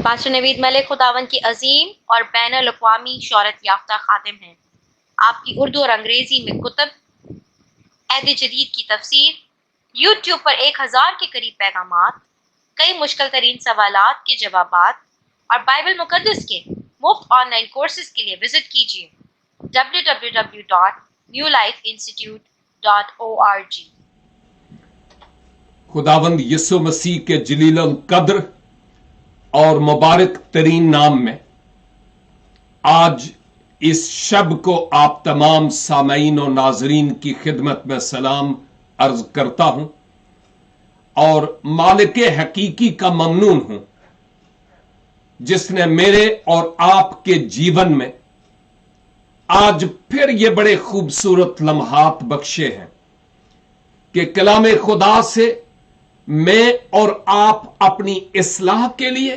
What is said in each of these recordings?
Pastor نوید ملک خداوند کی عظیم اور بین الاقوامی شہرت یافتہ خادم ہیں۔ آپ کی اردو اور انگریزی میں کتب، عہد جدید کی تفسیر، یوٹیوب پر 1000 کے قریب پیغامات، کئی مشکل ترین سوالات کے جوابات اور بائبل مقدس کے مفت آن لائن کورسز کے لیے وزٹ کیجیے www.newlifeinstitute.org۔ خداوند یسوع مسیح کے جلیل القدر اور مبارک ترین نام میں آج اس شب کو آپ تمام سامعین و ناظرین کی خدمت میں سلام عرض کرتا ہوں اور مالک حقیقی کا ممنون ہوں جس نے میرے اور آپ کے جیون میں آج پھر یہ بڑے خوبصورت لمحات بخشے ہیں کہ کلام خدا سے میں اور آپ اپنی اصلاح کے لیے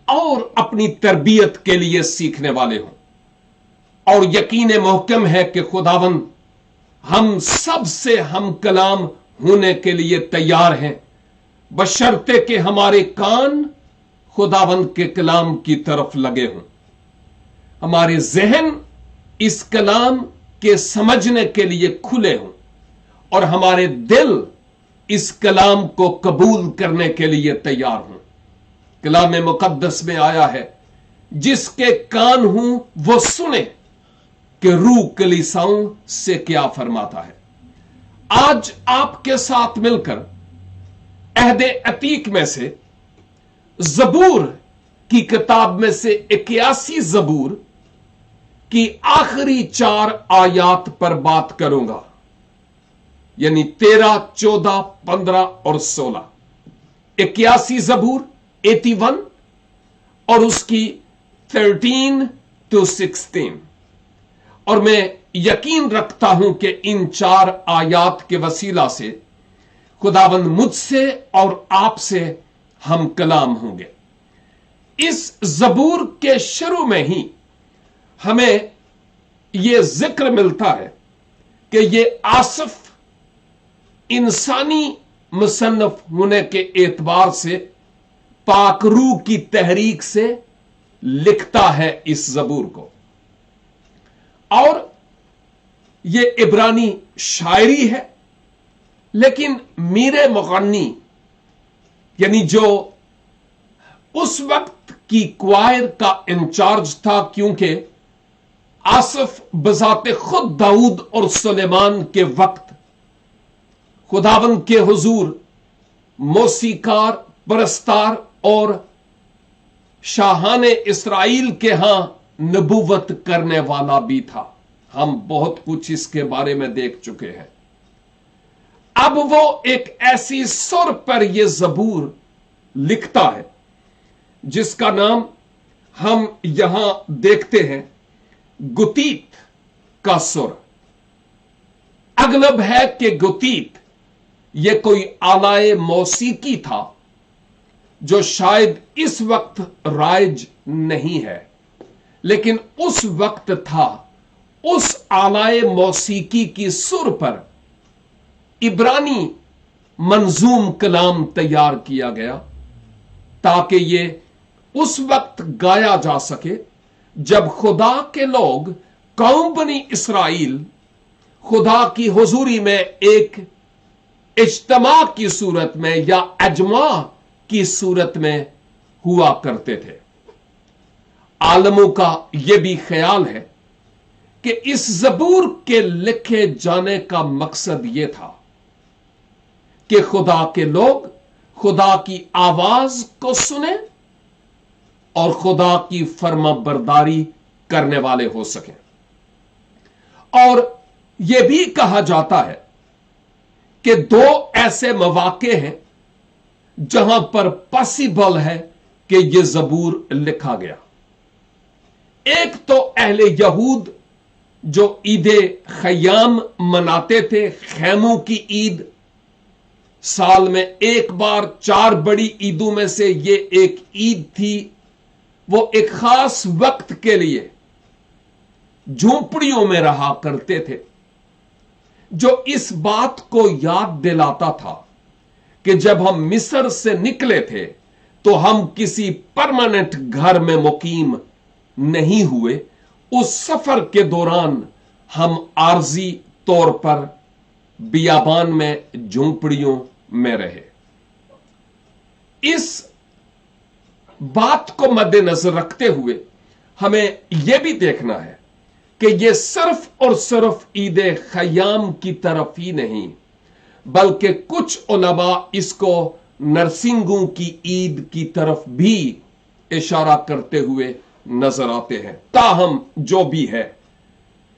اور اپنی تربیت کے لیے سیکھنے والے ہوں، اور یقین محکم ہے کہ خداوند ہم سب سے ہم کلام ہونے کے لیے تیار ہیں، بشرطے کہ ہمارے کان خداوند کے کلام کی طرف لگے ہوں، ہمارے ذہن اس کلام کے سمجھنے کے لیے کھلے ہوں اور ہمارے دل اس کلام کو قبول کرنے کے لیے تیار ہوں۔ کلام مقدس میں آیا ہے، جس کے کان ہوں وہ سنے کہ روح کلیساؤں سے کیا فرماتا ہے۔ آج آپ کے ساتھ مل کر عہد عتیق میں سے زبور کی کتاب میں سے 81 زبور کی آخری 4 آیات پر بات کروں گا، یعنی 13، 14، 15 اور 16۔ 81 زبور 81 اور اس کی 13 to 16۔ اور میں یقین رکھتا ہوں کہ ان 4 آیات کے وسیلہ سے خداوند مجھ سے اور آپ سے ہم کلام ہوں گے۔ اس زبور کے شروع میں ہی ہمیں یہ ذکر ملتا ہے کہ یہ آصف انسانی مصنف ہونے کے اعتبار سے پاک روح کی تحریک سے لکھتا ہے اس زبور کو، اور یہ عبرانی شاعری ہے، لیکن میر مغنی یعنی جو اس وقت کی کوائر کا انچارج تھا، کیونکہ آصف بذات خود داؤد اور سلیمان کے وقت خداوند کے حضور موسیقار، پرستار اور شاہان اسرائیل کے ہاں نبوت کرنے والا بھی تھا۔ ہم بہت کچھ اس کے بارے میں دیکھ چکے ہیں۔ اب وہ ایک ایسی سر پر یہ زبور لکھتا ہے جس کا نام ہم یہاں دیکھتے ہیں گتیت کا سر۔ اغلب ہے کہ گتیت یہ کوئی آلائے موسیقی تھا جو شاید اس وقت رائج نہیں ہے، لیکن اس وقت تھا۔ اس آلائے موسیقی کی سر پر عبرانی منظوم کلام تیار کیا گیا تاکہ یہ اس وقت گایا جا سکے جب خدا کے لوگ، قوم بنی اسرائیل، خدا کی حضوری میں ایک اجتماع کی صورت میں یا اجماع کی صورت میں ہوا کرتے تھے۔ عالموں کا یہ بھی خیال ہے کہ اس زبور کے لکھے جانے کا مقصد یہ تھا کہ خدا کے لوگ خدا کی آواز کو سنیں اور خدا کی فرما برداری کرنے والے ہو سکیں۔ اور یہ بھی کہا جاتا ہے کہ 2 ایسے مواقع ہیں جہاں پر پاسبل ہے کہ یہ زبور لکھا گیا۔ ایک تو اہل یہود جو عید خیام مناتے تھے، خیموں کی عید، سال میں ایک بار 4 بڑی عیدوں میں سے یہ ایک عید تھی۔ وہ ایک خاص وقت کے لیے جھونپڑیوں میں رہا کرتے تھے، جو اس بات کو یاد دلاتا تھا کہ جب ہم مصر سے نکلے تھے तो हम किसी परमानेंट घर में मुकीम नहीं हुए, उस सफर के दौरान हम आर्जी तौर पर बियाबान में झोंपड़ियों में रहे। इस बात को मद्देनजर रखते हुए हमें यह भी देखना है कि यह सिर्फ और सिर्फ ईद खयाम की तरफ ही नहीं, बल्कि कुछ उलमा इसको नरसिंगों की ईद की तरफ भी इशारा करते हुए नजर आते हैं। ताहम जो भी है,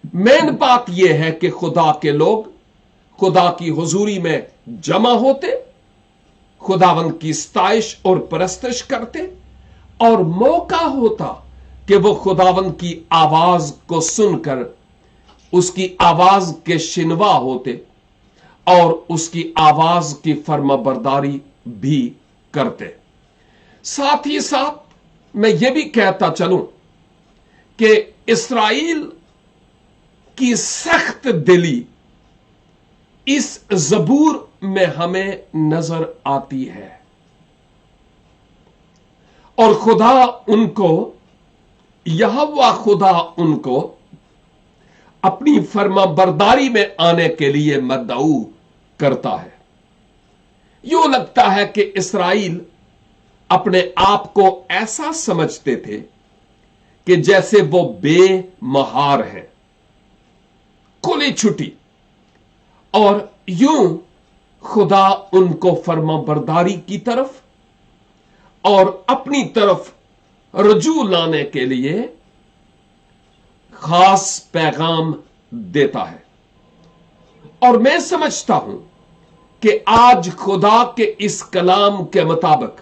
मेन बात यह है कि खुदा के लोग खुदा की हुजूरी में जमा होते, खुदावंद की स्ताइश और परस्तिश करते, और मौका होता कि वो खुदावंद की आवाज को सुनकर उसकी आवाज के शिनवा होते और उसकी आवाज की फर्माबरदारी भी करते। साथ ही साथ मैं ये भी कहता चलूं कि इस्राएल की सख्त दिली इस ज़बूर में हमें नजर आती है, और खुदा उनको, यहोवा खुदा उनको अपनी फर्माबरदारी में आने के लिए मदऊ करता है। यूं लगता है कि इस्राएल अपने आप को ऐसा समझते थे कि जैसे वो बेमहार हैं, खुली छुट्टी, और यूं खुदा उनको फर्माबरदारी की तरफ और अपनी तरफ रजू लाने के लिए खास पैगाम देता है। और मैं समझता हूं कि आज खुदा के इस कलाम के मुताबिक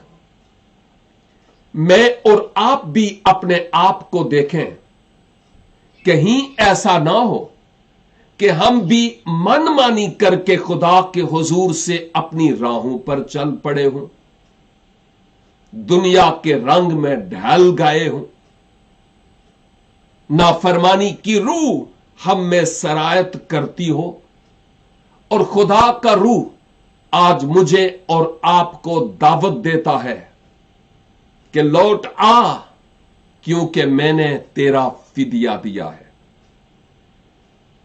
मैं और आप भी अपने आप को देखें, कहीं ऐसा ना हो कि हम भी मनमानी करके खुदा के हुजूर से अपनी राहों पर चल पड़े हों, दुनिया के रंग में ढल गए हों, नाफरमानी की रूह हम में सरायत करती हो, और खुदा का रूह आज मुझे और आपको दावत देता है कि लौट आ, क्योंकि मैंने तेरा फिदिया दिया है।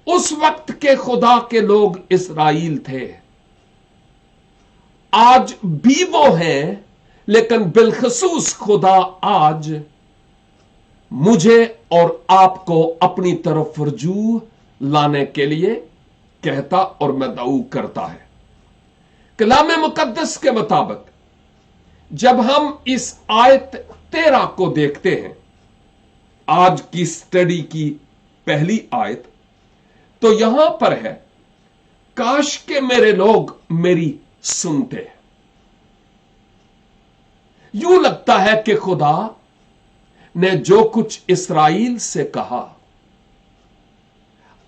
उस वक्त के खुदा के लोग इस्राएल थे, आज भी वो हैं, लेकिन बिलखसूस खुदा आज मुझे और आपको अपनी तरफ रजू लाने के लिए कहता और मदऊ करता है। कलाम मुकद्दस के मुताबिक जब हम इस आयत 13 को देखते हैं, आज की स्टडी की पहली आयत, तो यहां पर है, काश के मेरे लोग मेरी सुनते। यूं लगता है कि खुदा ने जो कुछ इस्राएल से कहा,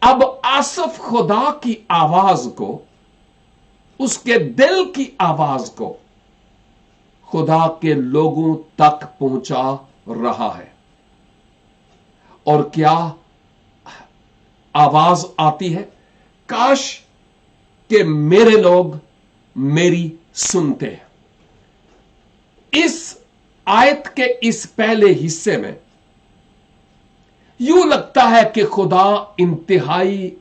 अब आसफ खुदा की आवाज को, उसके दिल की आवाज को खुदा के लोगों तक पहुंचा रहा है। और क्या आवाज आती है? काश के मेरे लोग मेरी सुनते हैं। इस आयत के इस पहले हिस्से में यूं लगता है कि खुदा इंतहाई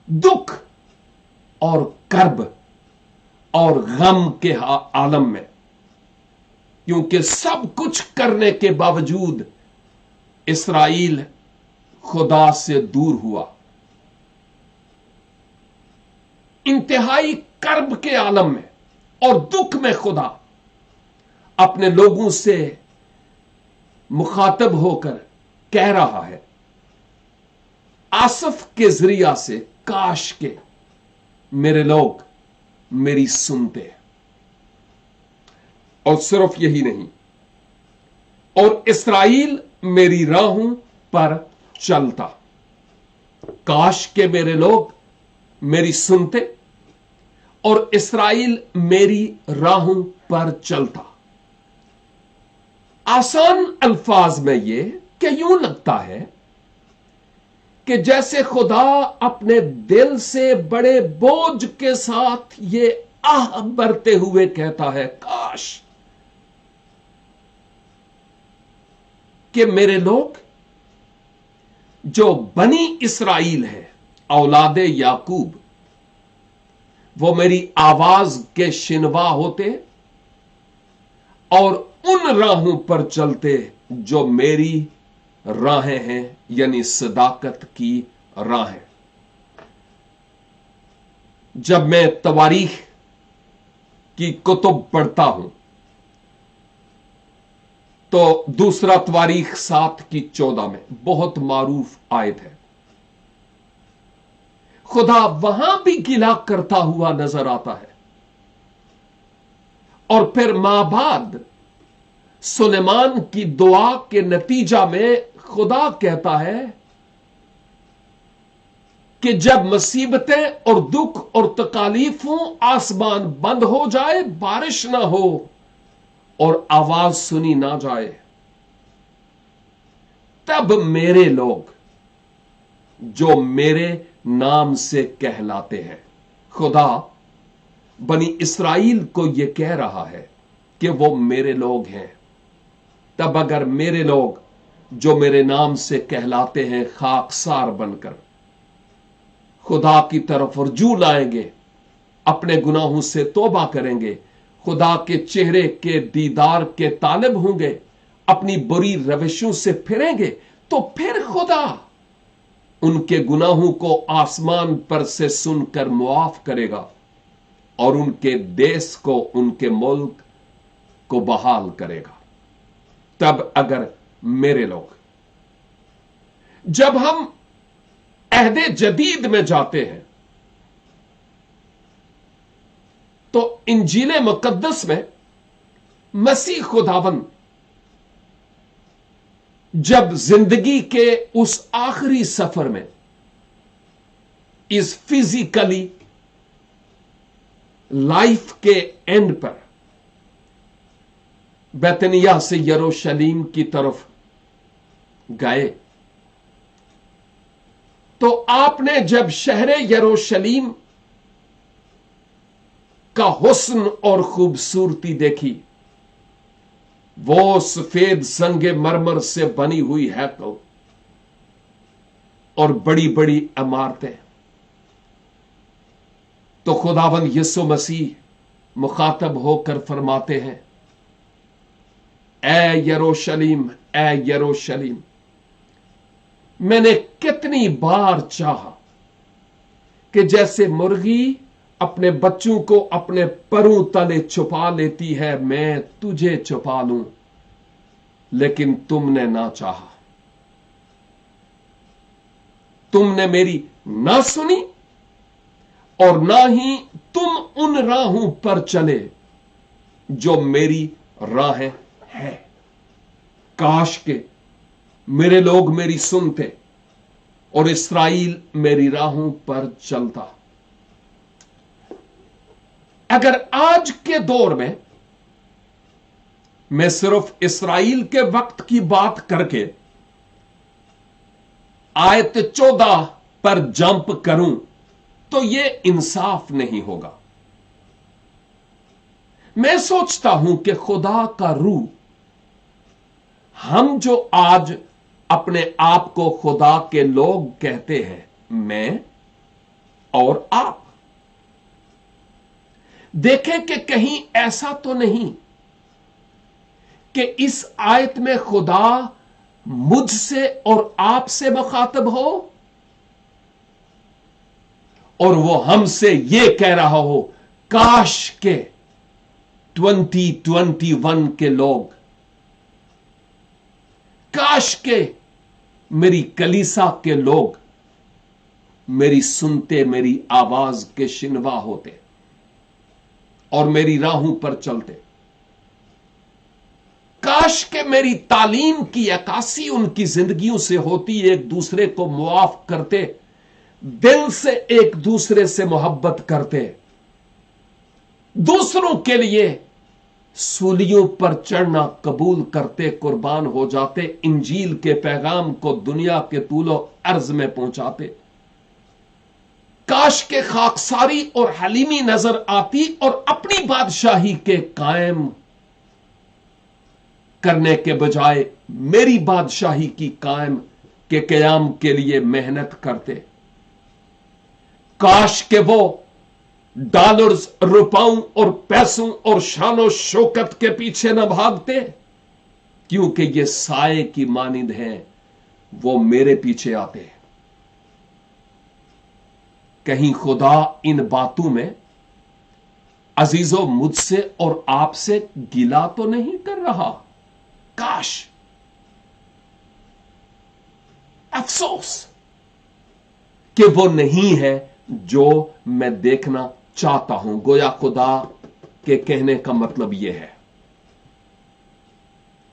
दुख और कर्ब और गम के आलम में, क्योंकि सब कुछ करने के बावजूद इस्राएल खुदा से दूर हुआ, इंतहाई कर्ब के आलम में और दुख में खुदा अपने लोगों से मुखातब होकर कह रहा है आसफ के जरिया से, काश के मेरे लोग मेरी सुनते। और सिर्फ यही नहीं, और इस्राएल मेरी राहों पर चलता। काश के मेरे लोग मेरी सुनते और इस्राएल मेरी राहों पर चलता। आसान अल्फाज में यह कि यूं लगता है कि जैसे खुदा अपने दिल से बड़े बोझ के साथ ये आह भरते हुए कहता है, काश کہ میرے لوگ جو بنی اسرائیل ہے، اولاد یعقوب، وہ میری آواز کے شنوا ہوتے اور ان راہوں پر چلتے جو میری راہیں ہیں، یعنی صداقت کی راہیں۔ جب میں تواریخ کی کتب پڑھتا ہوں تو دوسرا تواریخ 7:14 میں بہت معروف آیت ہے، خدا وہاں بھی گلہ کرتا ہوا نظر آتا ہے، اور پھر مابعد سلیمان کی دعا کے نتیجہ میں خدا کہتا ہے کہ جب مصیبتیں اور دکھ اور تکالیف ہوں، آسمان بند ہو جائے، بارش نہ ہو اور آواز سنی نہ جائے، تب میرے لوگ جو میرے نام سے کہلاتے ہیں، خدا بنی اسرائیل کو یہ کہہ رہا ہے کہ وہ میرے لوگ ہیں، تب اگر میرے لوگ جو میرے نام سے کہلاتے ہیں خاکسار بن کر خدا کی طرف رجوع لائیں گے، اپنے گناہوں سے توبہ کریں گے، خدا کے چہرے کے دیدار کے طالب ہوں گے، اپنی بری روشوں سے پھریں گے، تو پھر خدا ان کے گناہوں کو آسمان پر سے سن کر معاف کرے گا اور ان کے دیس کو، ان کے ملک کو بحال کرے گا۔ تب اگر میرے لوگ، جب ہم عہد جدید میں جاتے ہیں تو انجیل مقدس میں مسیح خداوند جب زندگی کے اس آخری سفر میں اس فزیکلی لائف کے اینڈ پر بیتنیہ سے یروشلیم کی طرف گئے، تو آپ نے جب شہر یروشلیم کا حسن اور خوبصورتی دیکھی، وہ سفید سنگ مرمر سے بنی ہوئی ہیکل اور بڑی بڑی عمارتیں، تو خداوند یسوع مسیح مخاطب ہو کر فرماتے ہیں، اے یروشلیم، اے یروشلیم، میں نے کتنی بار چاہا کہ جیسے مرغی اپنے بچوں کو اپنے پروں تلے چھپا لیتی ہے، میں تجھے چھپا لوں، لیکن تم نے نہ چاہا، تم نے میری نہ سنی اور نہ ہی تم ان راہوں پر چلے جو میری راہیں ہیں۔ کاش کہ میرے لوگ میری سنتے اور اسرائیل میری راہوں پر چلتا۔ اگر آج کے دور میں صرف اسرائیل کے وقت کی بات کر کے آیت 14 پر جمپ کروں تو یہ انصاف نہیں ہوگا۔ میں سوچتا ہوں کہ خدا کا روح، ہم جو آج اپنے آپ کو خدا کے لوگ کہتے ہیں، میں اور آپ، دیکھیں کہ کہیں ایسا تو نہیں کہ اس آیت میں خدا مجھ سے اور آپ سے مخاطب ہو اور وہ ہم سے یہ کہہ رہا ہو، کاش کہ 2021 کے لوگ، کاش کہ میری کلیسا کے لوگ میری سنتے، میری آواز کے شنوا ہوتے اور میری راہوں پر چلتے۔ کاش کہ میری تعلیم کی عکاسی ان کی زندگیوں سے ہوتی، ایک دوسرے کو معاف کرتے، دل سے ایک دوسرے سے محبت کرتے، دوسروں کے لیے سولیوں پر چڑھنا قبول کرتے، قربان ہو جاتے، انجیل کے پیغام کو دنیا کے طول و عرض میں پہنچاتے۔ کاش کے خاکساری اور حلیمی نظر آتی اور اپنی بادشاہی کے قائم करने के बजाय मेरी बादशाही की कायम के कयाम के लिए मेहनत करते। काश के वो डॉलर्स, रुपयों और पैसों और शानो शौकत के पीछे न भागते, क्योंकि ये साए की मानिंद हैं, वो मेरे पीछे आते हैं। कहीं खुदा इन बातों में अजीजों मुझसे और आपसे गिला तो नहीं कर रहा? काश, अफसोस कि वो नहीं है जो मैं देखना चाहता हूं। गोया खुदा के कहने का मतलब यह है,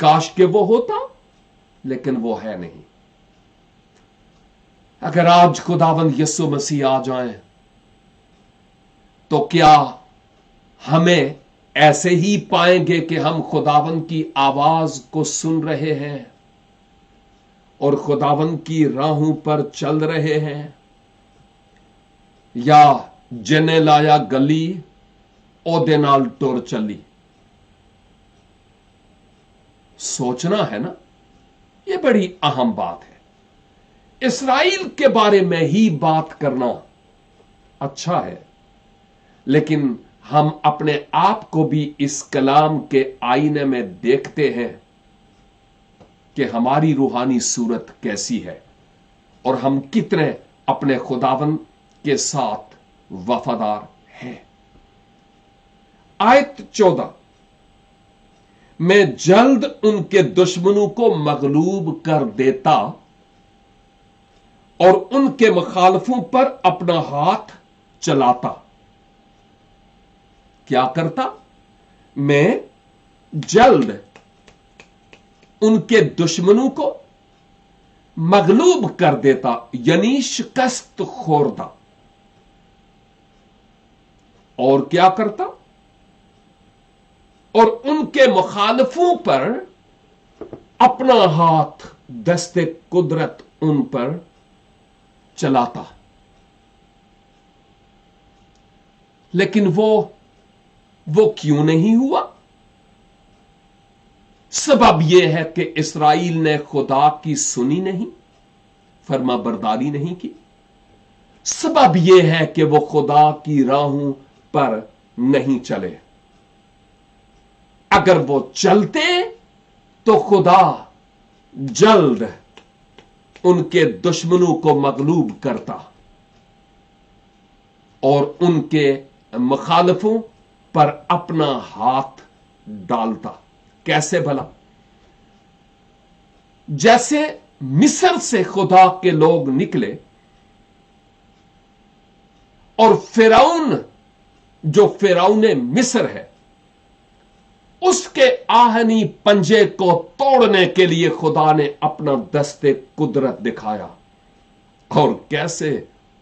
काश के वो होता, लेकिन वो है नहीं। अगर आज खुदावंद यीशु मसीह आ जाएं, तो क्या हमें ऐसे ही पाएंगे कि हम खुदावंद की आवाज को सुन रहे हैं और खुदावंद की राहों पर चल रहे हैं, या जिन्हें लाया गली ओदे नाल टुर चली? सोचना है ना, यह बड़ी अहम बात है। इस्राएल के बारे में ही बात करना अच्छा है, लेकिन हम अपने आप को भी इस कलाम के आईने में देखते हैं कि हमारी रूहानी सूरत कैसी है और हम कितने अपने खुदावन के साथ वफादार हैं। आयत 14, मैं जल्द उनके दुश्मनों को मगलूब कर देता और उनके मुखालफों पर अपना हाथ चलाता। क्या करता? मैं जल्द उनके दुश्मनों को मगलूब कर देता, यानी शिकस्त खोरदा। और क्या करता? और उनके मुखालफों पर अपना हाथ दस्ते कुदरत उन पर चलाता। लेकिन वो क्यों नहीं हुआ? सबब यह है कि इस्राएल ने खुदा की सुनी नहीं, फर्मा बरदारी नहीं की। सबब यह है कि वो खुदा की राहों पर नहीं चले। अगर वो चलते तो खुदा जल्द उनके दुश्मनों को मगलूब करता और उनके मुखालफों पर अपना हाथ डालता। कैसे भला? जैसे मिस्र से खुदा के लोग निकले और फिरौन, जो फिरौने मिस्र है, उसके आहनी पंजे को तोड़ने के लिए खुदा ने अपना दस्ते कुदरत दिखाया और कैसे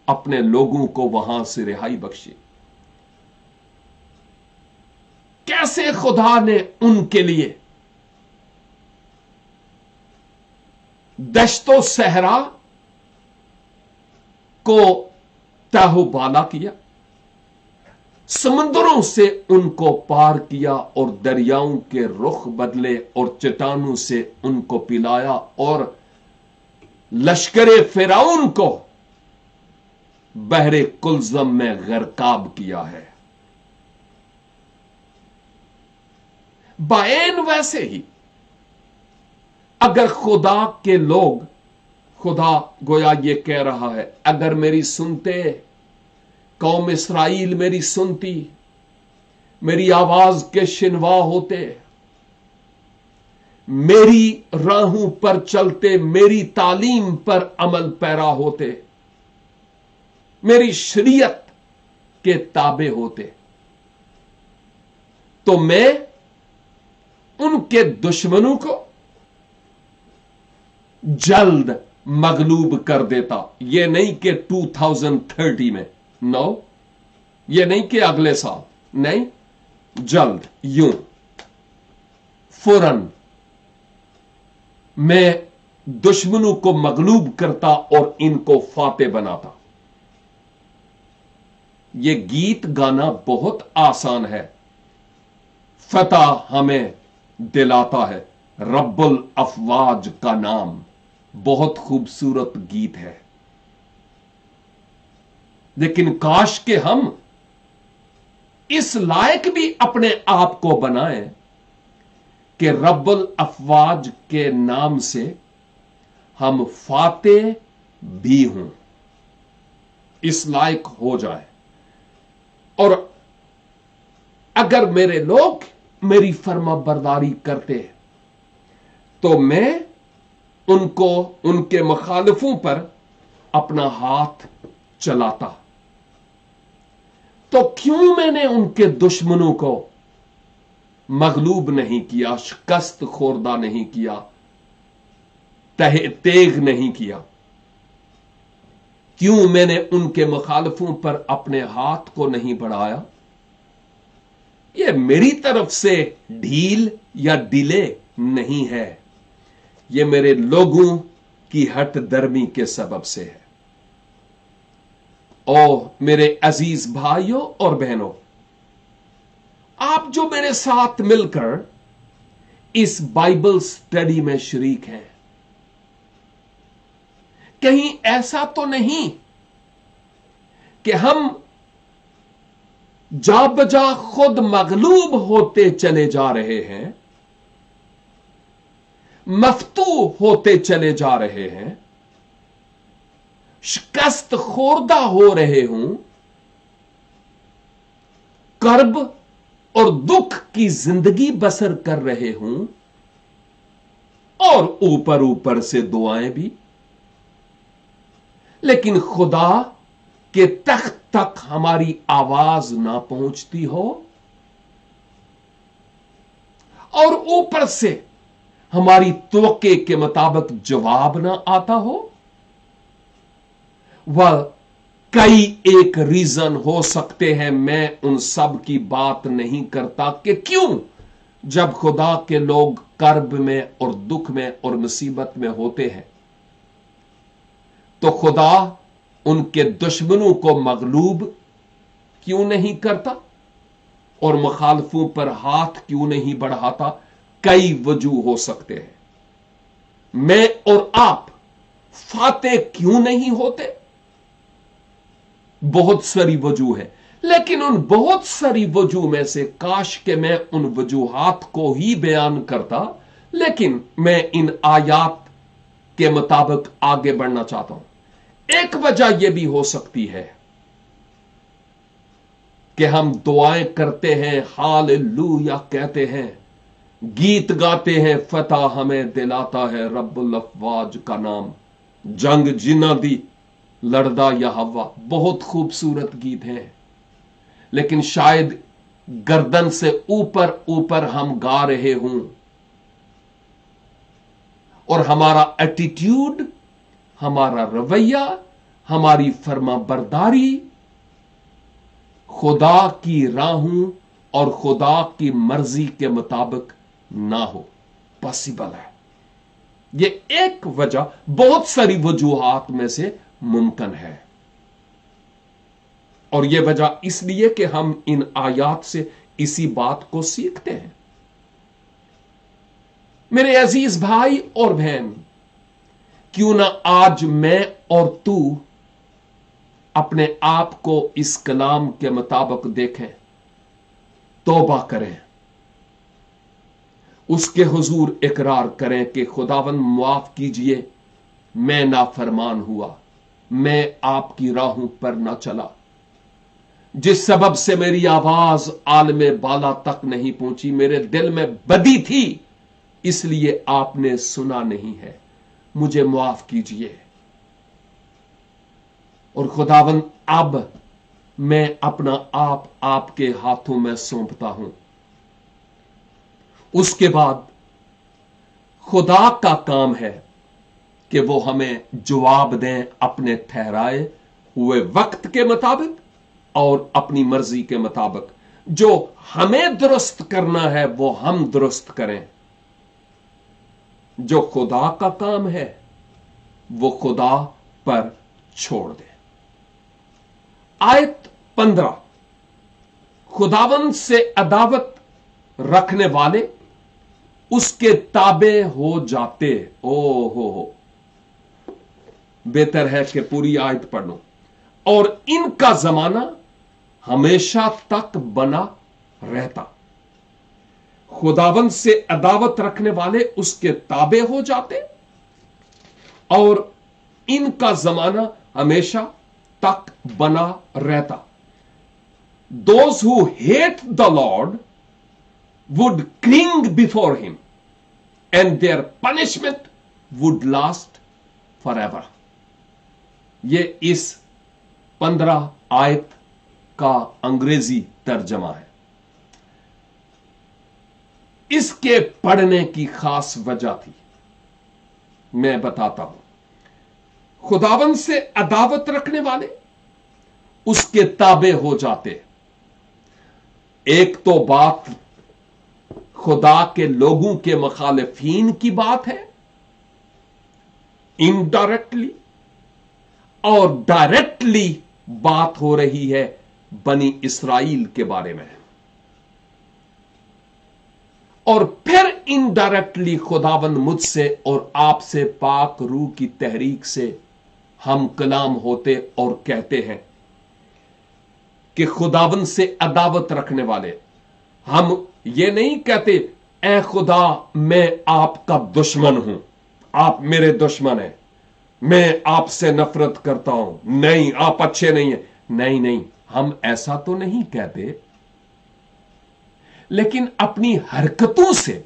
अपने लोगों को वहां से रिहाई बख्शी। कैसे खुदा ने उनके लिए दश्तो सहरा को ताहुबाला किया, समुद्रों से उनको पार किया और दरियाओं के रुख बदले और चट्टानों से उनको पिलाया और लश्करे फिरौन को बहरे कुलजम में गरकाब किया है। बाएन वैसे ही अगर खुदा के लोग, खुदा गोया ये कह रहा है, अगर मेरी सुनते, कौम इस्राएल मेरी सुनती, मेरी आवाज के शिनवा होते, मेरी राहों पर चलते, मेरी तालीम पर अमल पैरा होते, मेरी शरीयत के ताबे होते, तो मैं उनके दुश्मनों को जल्द मगलूब कर देता। यह नहीं कि 2030 में, नो, यह नहीं कि अगले साल, नहीं, जल्द, यूं फौरन मैं दुश्मनों को मगलूब करता और इनको फाते बनाता। यह गीत गाना बहुत आसान है, फतह हमें दिलाता है, रब्बुल अफवाज का नाम। बहुत खूबसूरत गीत है, लेकिन काश के हम इस लायक भी अपने आप को बनाएं कि रब्बुल अफवाज के नाम से हम फाते भी हों, इस लायक हो जाए। और अगर मेरे लोग मेरी फर्मा बरदारी करते तो मैं उनको, उनके मुखालिफों पर अपना हाथ चलाता। तो क्यों मैंने उनके दुश्मनों को मगलूब नहीं किया, शिकस्त खोरदा नहीं किया, तेग नहीं किया? क्यों मैंने उनके मुखालिफों पर अपने हाथ को नहीं बढ़ाया? यह मेरी तरफ से ढील या डिले नहीं है, यह मेरे लोगों की हट दर्मी के सबब से है। ओ मेरे अजीज भाइयों और बहनों, आप जो मेरे साथ मिलकर इस बाइबल स्टडी में शरीक हैं, कहीं ऐसा तो नहीं कि हम जा बजा खुद मगलूब होते चले जा रहे हैं, मफ्तू होते चले जा रहे हैं, शिकस्त खोरदा हो रहे हूं, कर्ब और दुख की जिंदगी बसर कर रहे हूं, और ऊपर ऊपर से दुआएं भी, लेकिन खुदा के तख्त तक हमारी आवाज ना पहुंचती हो, और ऊपर से हमारी तवक्के के मुताबिक जवाब ना आता हो। वह कई एक रीजन हो सकते हैं, मैं उन सब की बात नहीं करता कि क्यों जब खुदा के लोग कर्ब में और दुख में और मुसीबत में होते हैं तो खुदा उनके दुश्मनों को मगलूब क्यों नहीं करता और मुखालफों पर हाथ क्यों नहीं बढ़ाता? कई वजूह हो सकते हैं। मैं और आप फाते क्यों नहीं होते? बहुत सारी वजूह है, लेकिन उन बहुत सारी वजूह में से काश के मैं उन वजूहात को ही बयान करता, लेकिन मैं इन आयात के मुताबिक आगे बढ़ना चाहता हूं। एक वजह यह भी हो सकती है कि हम दुआएं करते हैं, हालेलुया कहते हैं, गीत गाते हैं, फतह हमें दिलाता है रब्बुल अफवाज का नाम, जंग जिन्ना दी लड़दा या हवा। बहुत खूबसूरत गीत है, लेकिन शायद गर्दन से ऊपर ऊपर हम गा रहे हों और हमारा एटीट्यूड, हमारा रवैया, हमारी फर्मा बरदारी खुदा की राहों और खुदा की मर्जी के मुताबिक ना हो। पॉसिबल है, यह एक वजह बहुत सारी वजूहात में से मुमकिन है। और यह वजह इसलिए कि हम इन आयात से इसी बात को सीखते हैं। मेरे अजीज भाई और बहन, क्यों ना आज मैं और तू अपने आप को इस कलाम के मुताबिक देखें, तौबा करें, उसके हुजूर इकरार करें कि खुदावन माफ कीजिए, मैं नाफरमान हुआ, मैं आपकी राहों पर ना चला, जिस सबब से मेरी आवाज आलमे बाला तक नहीं पहुंची, मेरे दिल में बदी थी इसलिए आपने सुना नहीं है, मुझे माफ कीजिए। और खुदावन अब मैं अपना आप आपके हाथों में सौंपता हूं। उसके बाद खुदा का काम है कि वो हमें जवाब दें अपने ठहराए हुए वक्त के मुताबिक और अपनी मर्जी के मुताबिक। जो हमें दुरुस्त करना है वो हम दुरुस्त करें, जो खुदा का काम है वो खुदा पर छोड़ दें। आयत 15, खुदावन से अदावत रखने वाले उसके ताबे हो जाते। ओ हो, बेहतर है कि पूरी आयत पढ़ लो। और इनका जमाना हमेशा तक बना रहता। खुदावंद से अदावत रखने वाले उसके ताबे हो जाते और इनका जमाना हमेशा तक बना रहता। Those who hate the Lord would cling before him and their punishment would last forever। ये इस 15 आयत का अंग्रेजी तर्जमा है। इसके पढ़ने की खास वजह थी, मैं बताता हूं। खुदावंद से अदावत रखने वाले उसके ताबे हो जाते। एक तो बात खुदा के लोगों के मुखालिफीन की बात है इनडायरेक्टली, और डायरेक्टली बात हो रही है बनी इस्राइल के बारे में। और फिर इनडायरेक्टली खुदावंद मुझसे और आपसे पाक रूह की तहरीक से हम कलाम होते और कहते हैं कि खुदावंद से अदावत रखने वाले, हम ये नहीं कहते ऐ खुदा मैं आपका दुश्मन हूं, आप मेरे दुश्मन हैं, मैं आपसे नफरत करता हूं, नहीं आप अच्छे नहीं हैं, नहीं, हम ऐसा तो नहीं कहते। लेकिन अपनी हरकतों से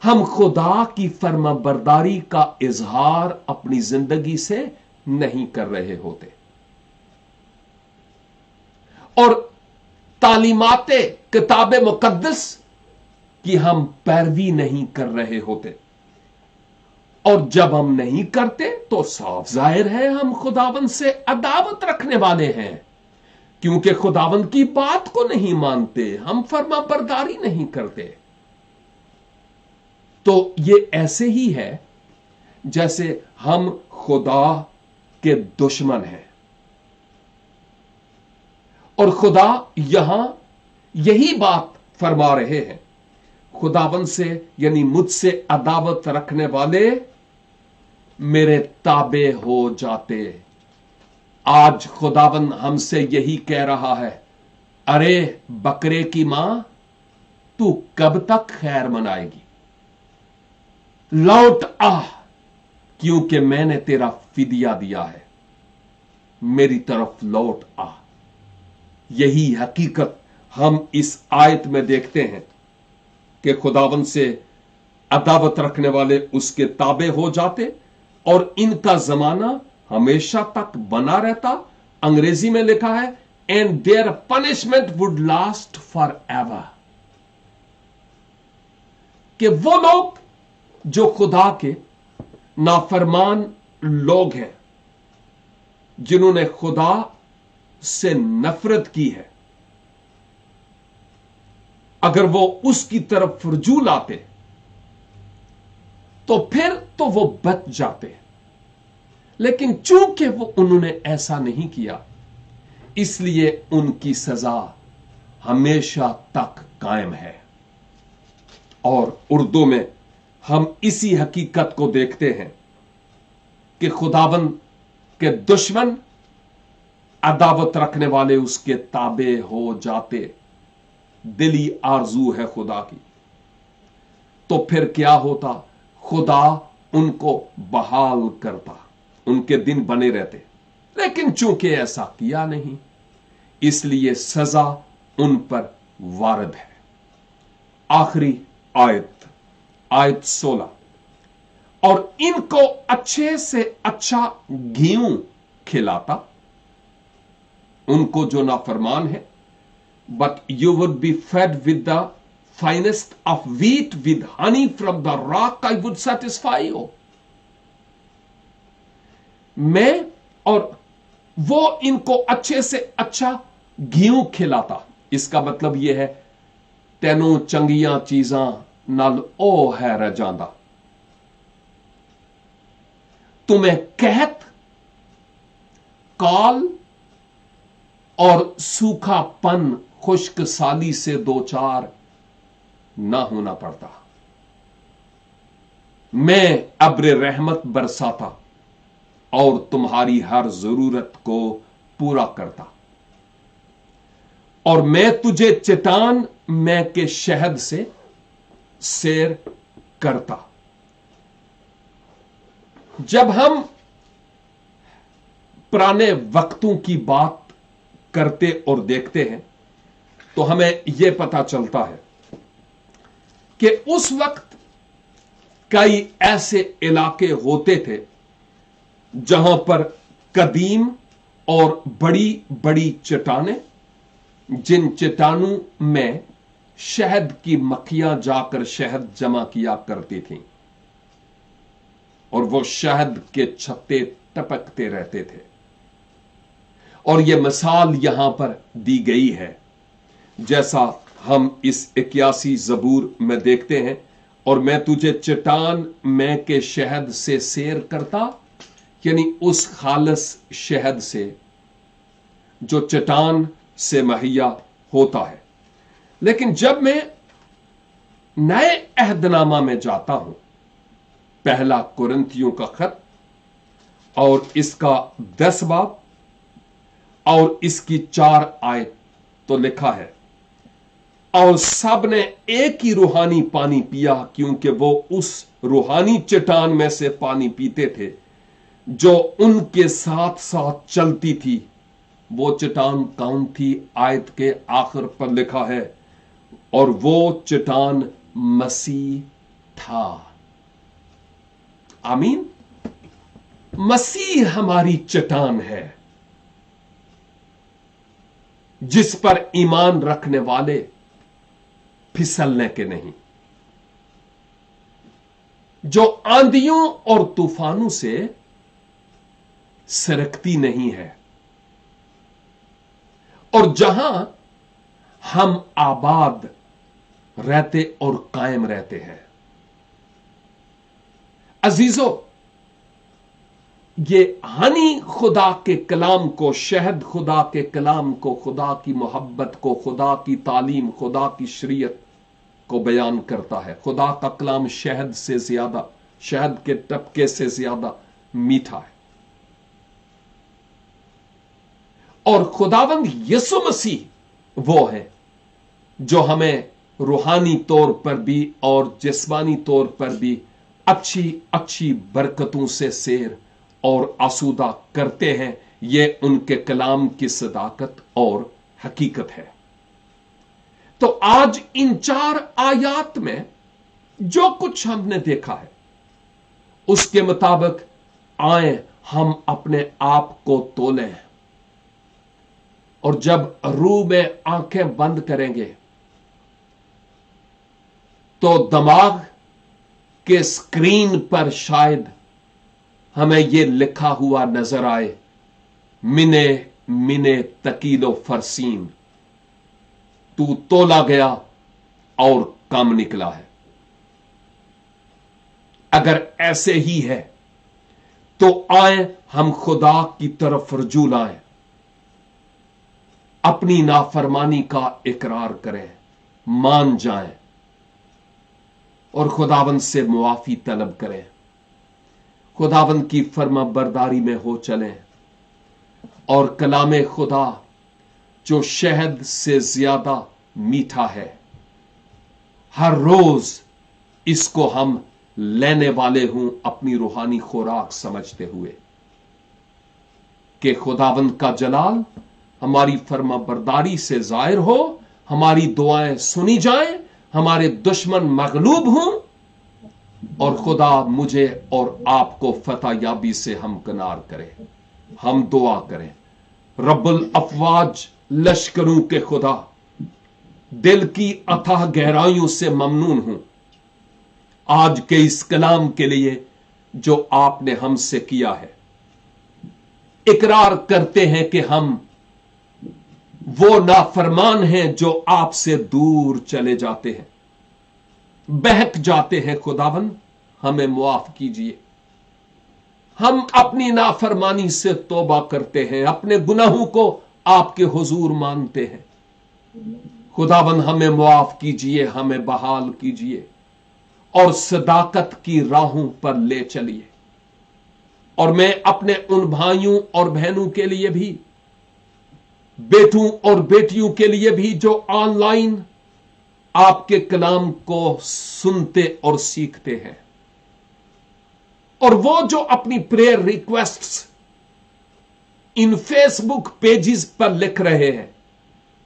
हम खुदा की फर्माबरदारी का इजहार अपनी जिंदगी से नहीं कर रहे होते और तालीमाते किताब मुकद्दस की हम पैरवी नहीं कर रहे होते। और जब हम नहीं करते तो साफ जाहिर है हम खुदावंद से अदावत रखने वाले हैं, क्योंकि खुदावंद की बात को नहीं मानते, हम फर्माबरदारी नहीं करते। तो ये ऐसे ही है जैसे हम खुदा के दुश्मन हैं। और खुदा यहां यही बात फरमा रहे हैं, खुदावंद से यानी मुझसे अदावत रखने वाले मेरे ताबे हो जाते। आज खुदावंद हमसे यही कह रहा है, अरे बकरे की मां तू कब तक खैर मनाएगी, लौट आ, क्योंकि मैंने तेरा फिदिया दिया है, मेरी तरफ लौट आ। यही हकीकत हम इस आयत में देखते हैं कि खुदावंद से अदावत रखने वाले उसके ताबे हो जाते और इनका जमाना हमेशा तक बना रहता। अंग्रेजी में लिखा है and their punishment would last for ever, कि वो लोग जो खुदा के नाफरमान लोग हैं, जिन्होंने खुदा से नफरत की है, अगर वो उसकी तरफ रुजू लाते तो फिर तो वो बच जाते। लेकिन चूंकि वो उन्होंने ऐसा नहीं किया, इसलिए उनकी सजा हमेशा तक कायम है। और उर्दू में हम इसी हकीकत को देखते हैं कि खुदावंद के दुश्मन अदावत रखने वाले उसके ताबे हो जाते। दिली आरजू है खुदा की। तो फिर क्या होता, खुदा उनको बहाल करता, उनके दिन बने रहते। लेकिन चूंकि ऐसा किया नहीं, इसलिए सजा उन पर वारद है। आखिरी आयत 16, और इनको अच्छे से अच्छा घी खिलाता, उनको जो नाफरमान है, but you would be fed with the finest of wheat with honey from the rock I would satisfy you. मैं और वो इनको अच्छे से अच्छा घी खिलाता। इसका मतलब यह है तेनों चंगियां चीजां नाल ओ है रजांदा, तुम्हें कहत काल और सूखापन खुश्क साली से दो चार ना होना पड़ता। मैं अब्र रहमत बरसाता और तुम्हारी हर जरूरत को पूरा करता, और मैं तुझे चट्टान मैं के शहद से सैर करता। जब हम पुराने वक्तों की बात करते और देखते हैं तो हमें यह पता चलता है कि उस वक्त कई ऐसे इलाके होते थे जहां पर कदीम और बड़ी बड़ी चट्टानें, जिन चट्टानों में शहद की मक्खियां जाकर शहद जमा किया करती थीं और वो शहद के छत्ते टपकते रहते थे। और यह मिसाल यहां पर दी गई है जैसा हम इस 81 ज़बूर में देखते हैं, और मैं तुझे चट्टान में के शहद से सैर करता, यानी उस खालस शहद से जो चट्टान से मुहैया होता है। लेकिन जब मैं नए अहदनामा में जाता हूं, पहला कुरिन्थियों का खत और इसका 10 बाब और इसकी 4 आयत, तो लिखा है, और सब ने एक ही रूहानी पानी पिया, क्योंकि वो उस रूहानी चट्टान में से पानी पीते थे जो उनके साथ साथ चलती थी। वो चट्टान कौन थी? आयत के आखिर पर लिखा है, और वो चट्टान मसीह था। आमीन। मसीह हमारी चट्टान है जिस पर ईमान रखने वाले फिसलने के नहीं, जो आंधियों और तूफानों से सरकती नहीं है, और जहां हम आबाद रहते और कायम रहते हैं। अजीजों, ये हनी खुदा के कलाम को, शहद खुदा के कलाम को, खुदा की मोहब्बत को, खुदा की तालीम, खुदा की शरीयत को बयान करता है। खुदा का कलाम शहद से ज्यादा, शहद के टपके से ज्यादा मीठा है। और खुदावंद यीशु मसीह वो है जो हमें रूहानी तौर पर भी और जिस्मानी तौर पर भी अच्छी अच्छी बरकतों से सैर और आसूदा करते हैं। ये उनके कलाम की सदाकत और हकीकत है। तो आज इन 4 आयात में जो कुछ हमने देखा है उसके मुताबिक आए हम अपने आप को तोलें, और जब रूह में आंखें बंद करेंगे तो दिमाग के स्क्रीन पर शायद हमें यह लिखा हुआ नजर आए, मिने मिने तकीलो फरसीन, तू तोला गया और कम निकला है। अगर ऐसे ही है तो आए हम खुदा की तरफ रजू लाएं, अपनी नाफरमानी का इकरार करें, मान जाएं और खुदावंद से मुआफी तलब करें, खुदावंद की फर्मा बरदारी में हो चलें, और कलामे खुदा जो शहद से ज्यादा मीठा है, हर रोज इसको हम लेने वाले हूं अपनी रूहानी खुराक समझते हुए कि खुदावंद का जलाल हमारी फर्मा बरदारी से जाहिर हो, हमारी दुआएं सुनी जाएं, हमारे दुश्मन मगलूब हों, और खुदा मुझे और आपको फतह याबी से हमकनार करे। हम दुआ करें। रब्बुल अफवाज लश्करों के खुदा, दिल की अथाह गहराइयों से ममनून हूं आज के इस कलाम के लिए जो आपने हमसे किया है। इकरार करते हैं कि हम वो नाफरमान हैं जो आपसे दूर चले जाते हैं, बहक जाते हैं। खुदावन हमें मुआफ कीजिए। हम अपनी नाफरमानी से तौबा करते हैं, अपने गुनाहों को आपके हुजूर मानते हैं। खुदावन हमें मुआफ कीजिए, हमें बहाल कीजिए, और सदाकत की राहों पर ले चलिए। और मैं अपने उन भाइयों और बहनों के लिए भी, बेटों और बेटियों के लिए भी जो ऑनलाइन आपके कलाम को सुनते और सीखते हैं, और वो जो अपनी prayer requests in Facebook pages पर लिख रहे हैं,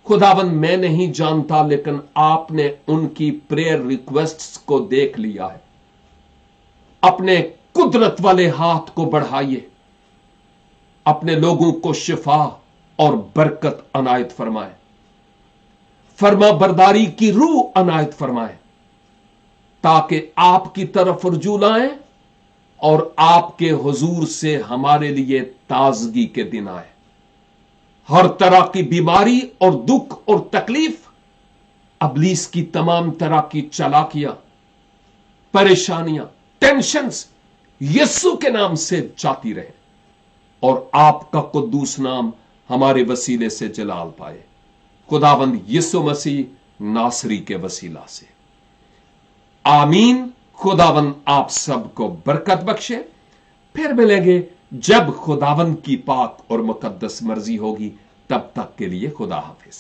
खुदावन मैं नहीं जानता, लेकिन आपने उनकी प्रेयर रिक्वेस्ट्स को देख लिया है। अपने कुदरत वाले हाथ को बढ़ाइए, अपने लोगों को शिफा और बरकत अनायत फरमाए, फर्मा बरदारी की रूह अनायत फरमाए, ताकि आपकी तरफ रुजू लाएं और आपके हुजूर से हमारे लिए ताजगी के दिन आए। हर तरह की बीमारी और दुख और तकलीफ, अबलीस की तमाम तरह की चालाकियां, परेशानियां, टेंशन्स यीशु के नाम से जाती रहे और आपका कुद्दूस नाम हमारे वसीले से जलाल पाए। खुदावंद यीशु मसीह नासरी के वसीला से आमीन। खुदावंद आप सबको बरकत बख्शे। फिर मिलेंगे जब खुदावंद की पाक और मुकद्दस मर्जी होगी। तब तक के लिए खुदा हाफिज।